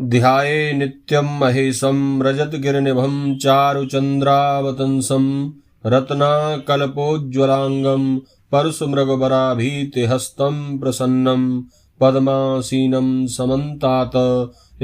ध्याये नित्यं महेशं रजतगिरिनिभं चारुचन्द्रावतंसं रत्नाकल्पोज्ज्वलांगं परशुमृगवराभीतिहस्तं प्रसन्नं पद्मासीनं समन्तात्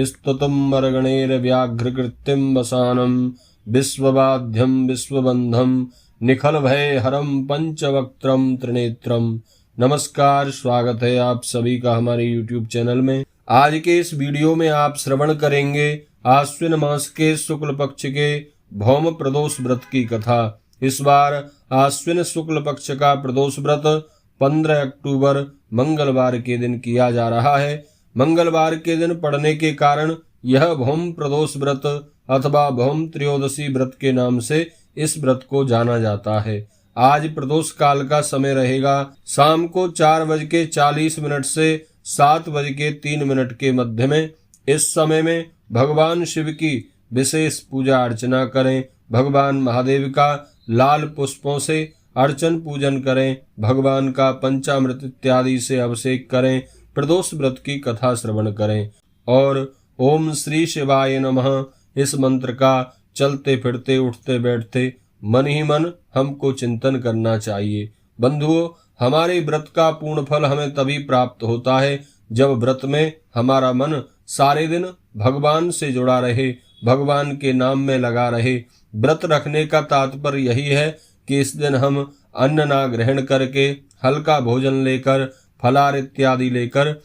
स्तुतं मर्गणैर्व्याघ्रकृतिं वसानं विश्वबाध्यं विश्वबन्धं निखलभयहरं पंचवक्त्रं त्रिनेत्रं। नमस्कार, स्वागत है आप सभी का हमारे YouTube चैनल में। आज के इस वीडियो में आप श्रवण करेंगे आश्विन मास के शुक्ल पक्ष के भौम प्रदोष व्रत की कथा। इस बार आश्विन शुक्ल पक्ष का प्रदोष व्रत 15 अक्टूबर मंगलवार के दिन किया जा रहा है। मंगलवार के दिन पड़ने के कारण यह भौम प्रदोष व्रत अथवा भौम त्रयोदशी व्रत के नाम से इस व्रत को जाना जाता है। आज प्रदोष काल का समय रहेगा शाम को 4:40 से 7:03 के मध्य में। इस समय में भगवान शिव की विशेष पूजा अर्चना करें। भगवान महादेव का लाल पुष्पों से अर्चन पूजन करें। भगवान का पंचामृत इत्यादि से अभिषेक करें। प्रदोष व्रत की कथा श्रवण करें और ओम श्री शिवाय नमः इस मंत्र का चलते फिरते उठते बैठते मन ही मन हमको चिंतन करना चाहिए। बंधुओं, हमारे व्रत का पूर्ण फल हमें तभी प्राप्त होता है जब व्रत में हमारा मन सारे दिन भगवान से जुड़ा रहे, भगवान के नाम में लगा रहे। व्रत रखने का तात्पर्य यही है कि इस दिन हम अन्न ना ग्रहण करके हल्का भोजन लेकर फलाहार इत्यादि लेकर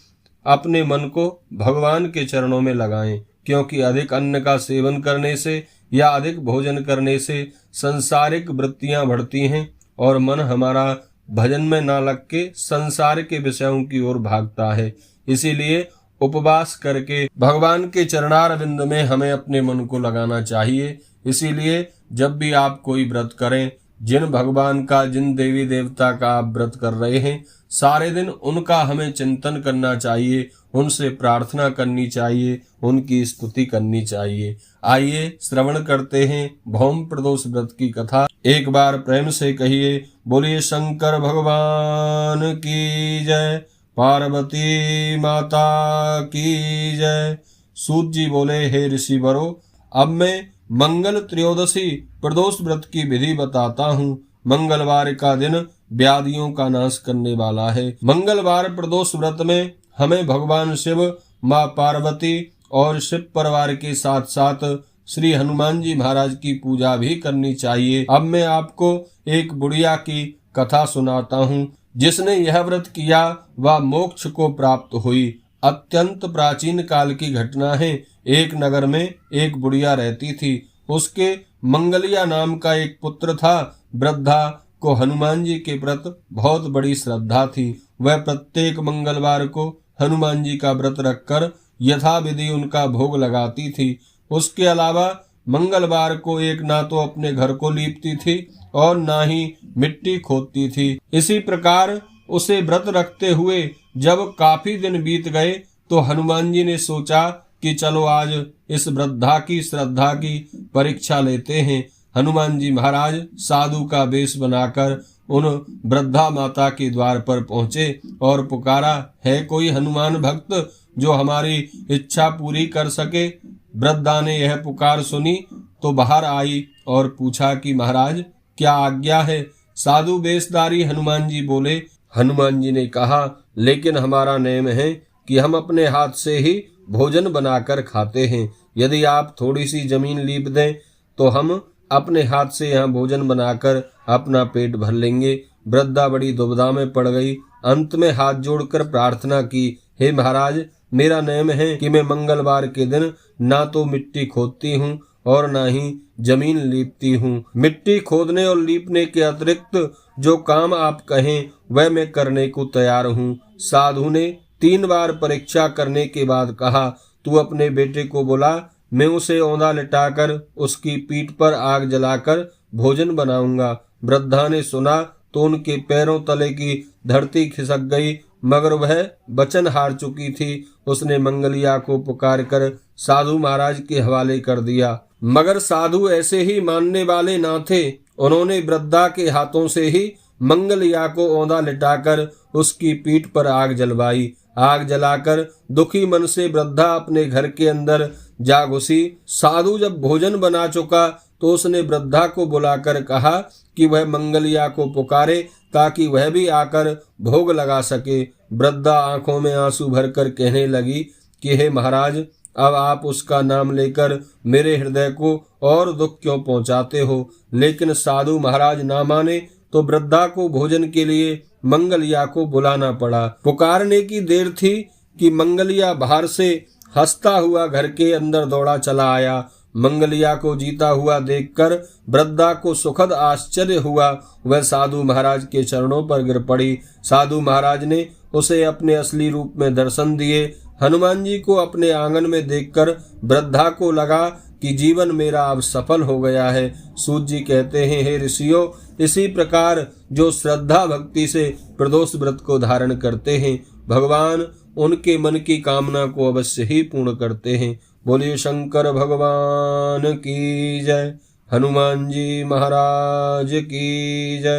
अपने मन को भगवान के चरणों में लगाएं, क्योंकि अधिक अन्न का सेवन करने से या अधिक भोजन करने से संसारिक वृत्तियां बढ़ती हैं और मन हमारा भजन में ना लग के संसार के विषयों की ओर भागता है। इसीलिए उपवास करके भगवान के चरणारविंद में हमें अपने मन को लगाना चाहिए। इसीलिए जब भी आप कोई व्रत करें, जिन भगवान का, जिन देवी देवता का आप व्रत कर रहे हैं, सारे दिन उनका हमें चिंतन करना चाहिए, उनसे प्रार्थना करनी चाहिए, उनकी स्तुति करनी चाहिए। आइए श्रवण करते हैं भौम प्रदोष व्रत की कथा। एक बार प्रेम से कहिए, बोलिए शंकर भगवान की जय, पार्वती माता की जय। सूत जी बोले, हे ऋषि वरो, अब मैं मंगल त्रयोदशी प्रदोष व्रत की विधि बताता हूँ। मंगलवार का दिन व्याधियों का नाश करने वाला है। मंगलवार प्रदोष व्रत में हमें भगवान शिव, माँ पार्वती और शिव परिवार के साथ साथ श्री हनुमान जी महाराज की पूजा भी करनी चाहिए। अब मैं आपको एक बुढ़िया की कथा सुनाता हूँ। जिसने यह व्रत किया वह मोक्ष को प्राप्त हुई। अत्यंत प्राचीन काल की घटना है। एक नगर में एक बुढ़िया रहती थी। उसके मंगलिया नाम का एक पुत्र था। वृद्धा को हनुमान जी के प्रति बहुत बड़ी श्रद्धा थी। वह प्रत्येक मंगलवार को हनुमान जी का व्रत रखकर यथाविधि उनका भोग लगाती थी। उसके अलावा मंगलवार को एक ना तो अपने घर को लीपती थी और ना ही मिट्टी खोदती थी। इसी प्रकार उसे व्रत रखते हुए जब काफी दिन बीत गए तो हनुमान जी ने सोचा कि चलो आज इस वृद्धा की श्रद्धा की परीक्षा लेते हैं। हनुमान जी महाराज साधु का वेश बनाकर उन वृद्धा माता के द्वार पर पहुंचे और पुकारा, है कोई हनुमान भक्त जो हमारी इच्छा पूरी कर सके। वृद्धा ने यह पुकार सुनी तो बाहर आई और पूछा कि महाराज क्या आज्ञा है। साधु वेशधारी हनुमान जी बोले। हनुमान जी ने कहा, लेकिन हमारा नियम है कि हम अपने हाथ से ही भोजन बनाकर खाते हैं। यदि आप थोड़ी सी जमीन लीप दें तो हम अपने हाथ से यहाँ भोजन बनाकर अपना पेट भर लेंगे। वृद्धा बड़ी दुविधा में पड़ गई। अंत में हाथ जोड़कर प्रार्थना की, हे महाराज, मेरा नियम है कि मैं मंगलवार के दिन ना तो मिट्टी खोदती हूँ और ना ही जमीन लीपती हूँ। मिट्टी खोदने और लीपने के अतिरिक्त जो काम आप कहें वह मैं करने को तैयार हूँ। साधु ने 3 बार परीक्षा करने के बाद कहा, तू अपने बेटे को बुला, मैं उसे औंधा लिटाकर उसकी पीठ पर आग जलाकर भोजन बनाऊंगा। वृद्धा ने सुना तो उनके पैरों तले की धरती खिसक गई, मगर वह वचन हार चुकी थी। उसने मंगलिया को पुकार कर साधु महाराज के हवाले कर दिया, मगर साधु ऐसे ही मानने वाले ना थे। उन्होंने वृद्धा के हाथों से ही मंगलिया को औंधा लिटाकर उसकी पीठ पर आग जलवाई। आग जलाकर दुखी मन से वृद्धा अपने घर के अंदर जा घुसी। साधु जब भोजन बना चुका तो उसने वृद्धा को बुलाकर कहा कि वह मंगलिया को पुकारे ताकि वह भी आकर भोग लगा सके। वृद्धा आंखों में आंसू भरकर कहने लगी कि हे महाराज, अब आप उसका नाम लेकर मेरे हृदय को और दुख क्यों पहुंचाते हो। लेकिन साधु महाराज ना माने तो वृद्धा को भोजन के लिए मंगलिया को बुलाना पड़ा। पुकारने की देर थी कि मंगलिया बाहर से हंसता हुआ घर के अंदर दौड़ा चला आया। मंगलिया को जीता हुआ देखकर वृद्धा को सुखद आश्चर्य हुआ। वह साधु महाराज के चरणों पर गिर पड़ी। साधु महाराज ने उसे अपने असली रूप में दर्शन दिए। हनुमान जी को अपने आंगन में देखकर वृद्धा को लगा कि जीवन मेरा अब सफल हो गया है। सूत जी कहते हैं, हे ऋषियों, इसी प्रकार जो श्रद्धा भक्ति से प्रदोष व्रत को धारण करते हैं, भगवान उनके मन की कामना को अवश्य ही पूर्ण करते हैं। बोलिए शंकर भगवान की जय, हनुमान जी महाराज की जय।